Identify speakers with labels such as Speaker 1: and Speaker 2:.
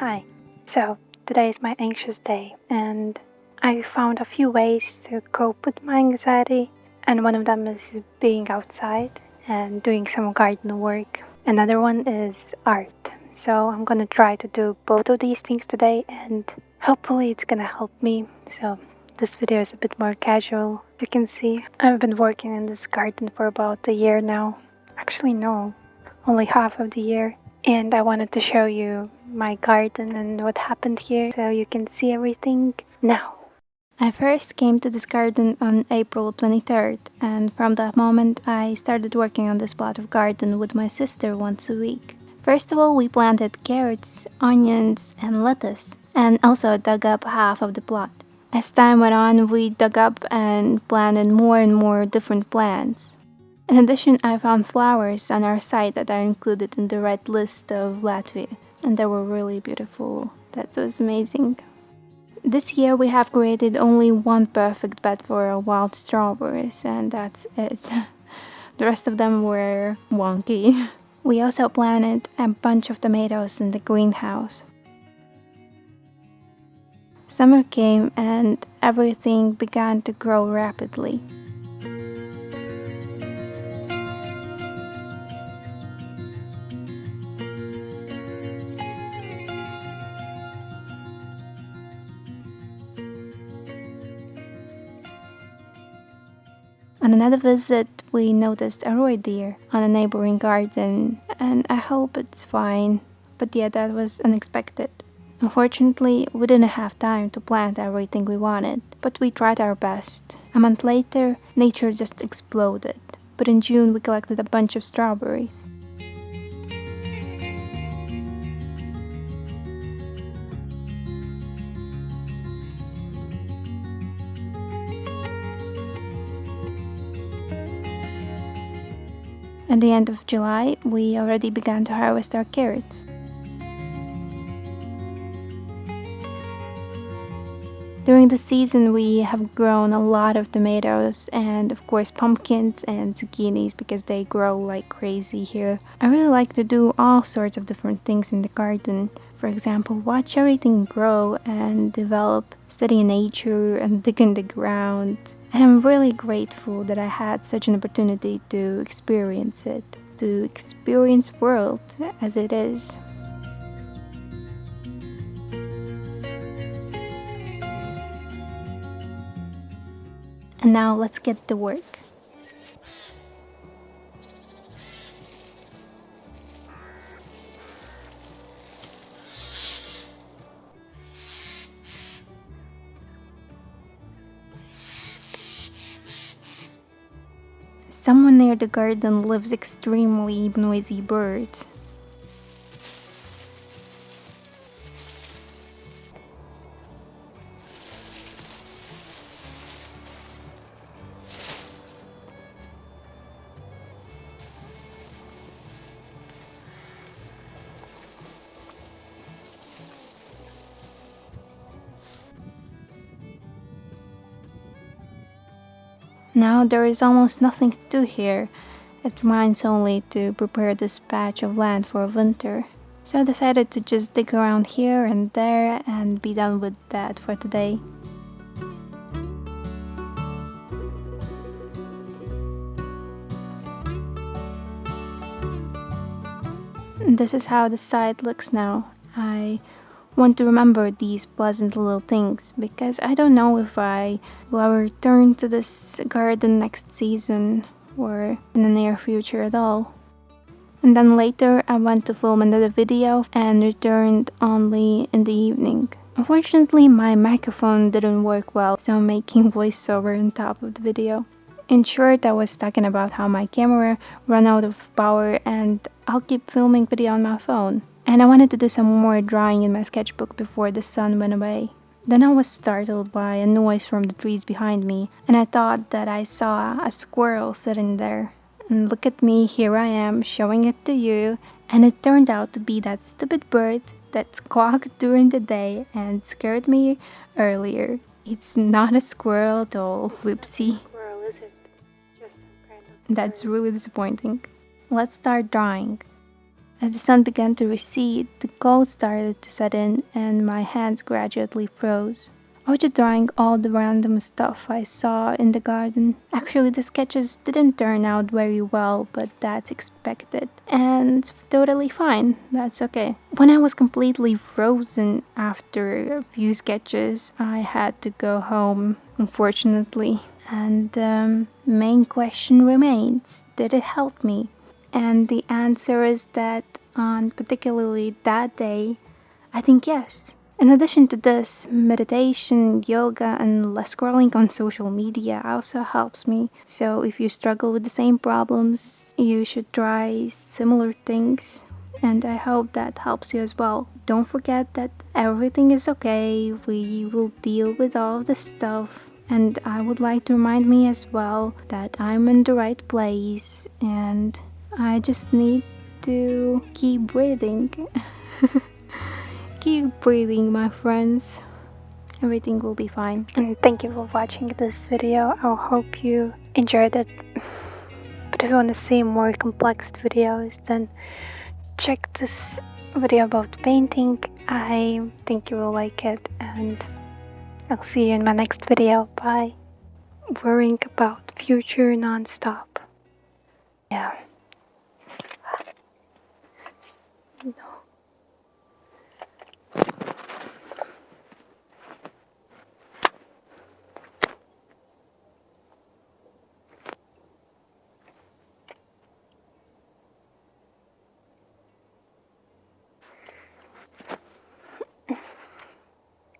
Speaker 1: Hi. So, today is my anxious day, and I found a few ways to cope with my anxiety, and one of them is being outside and doing some garden work. Another one is art. So, I'm gonna try to do both of these things today, and hopefully, it's gonna help me. So, this video is a bit more casual. As you can see, I've been working in this garden for about a year now. Actually, no, only half of the year. And I wanted to show you my garden and what happened here so you can see everything now. I first came to this garden on April 23rd, and from that moment I started working on this plot of garden with my sister once a week. First of all, we planted carrots, onions, and lettuce, and also dug up half of the plot. As time went on, we dug up and planted more and more different plants. In addition, I found flowers on our site that are included in the red list of Latvia, and they were really beautiful. That was amazing. This year we have created only one perfect bed for wild strawberries, and that's it. The rest of them were wonky. We also planted a bunch of tomatoes in the greenhouse. Summer came and everything began to grow rapidly. On another visit, we noticed a roy deer on a neighboring garden, and I hope it's fine. But yeah, that was unexpected. Unfortunately, we didn't have time to plant everything we wanted, but we tried our best. A month later, nature just exploded. But in June, we collected a bunch of strawberries. At the end of July, we already began to harvest our carrots. During the season, we have grown a lot of tomatoes and, of course, pumpkins and zucchinis because they grow like crazy here. I really like to do all sorts of different things in the garden. For example, watch everything grow and develop, study nature and dig in the ground. And I'm really grateful that I had such an opportunity to experience it, to experience the world as it is. And now let's get to work. Someone near the garden lives extremely noisy birds. Now there is almost nothing to do here. It remains only to prepare this patch of land for winter. So I decided to just dig around here and there and be done with that for today. This is how the site looks now. I want to remember these pleasant little things because I don't know if I will ever return to this garden next season or in the near future at all. And then later I went to film another video and returned only in the evening. Unfortunately, my microphone didn't work well, so I'm making voiceover on top of the video. In short, I was talking about how my camera ran out of power and I'll keep filming video on my phone. And I wanted to do some more drawing in my sketchbook before the sun went away. Then I was startled by a noise from the trees behind me, and I thought that I saw a squirrel sitting there. And look at me, here I am, showing it to you, and it turned out to be that stupid bird that squawked during the day and scared me earlier. It's not a squirrel at all, whoopsie.
Speaker 2: Squirrel, is it? Just some kind of
Speaker 1: That's really disappointing. Let's start drawing. As the sun began to recede, the cold started to set in and my hands gradually froze. I was just drawing all the random stuff I saw in the garden. Actually, the sketches didn't turn out very well, but that's expected. And it's totally fine. That's okay. When I was completely frozen after a few sketches, I had to go home, unfortunately. And the main question remains, did it help me? And the answer is that on particularly that day, I think yes. In addition to this, meditation, yoga, and less scrolling on social media also helps me. So if you struggle with the same problems, you should try similar things. And I hope that helps you as well. Don't forget that everything is okay. We will deal with all of this stuff. And I would like to remind me as well that I'm in the right place and I just need to keep breathing. Keep breathing, my friends. Everything will be fine. And thank you for watching this video. I hope you enjoyed it. But if you want to see more complex videos, then check this video about painting. I think you will like it, and I'll see you in my next video. Bye. Worrying about future non-stop. Yeah.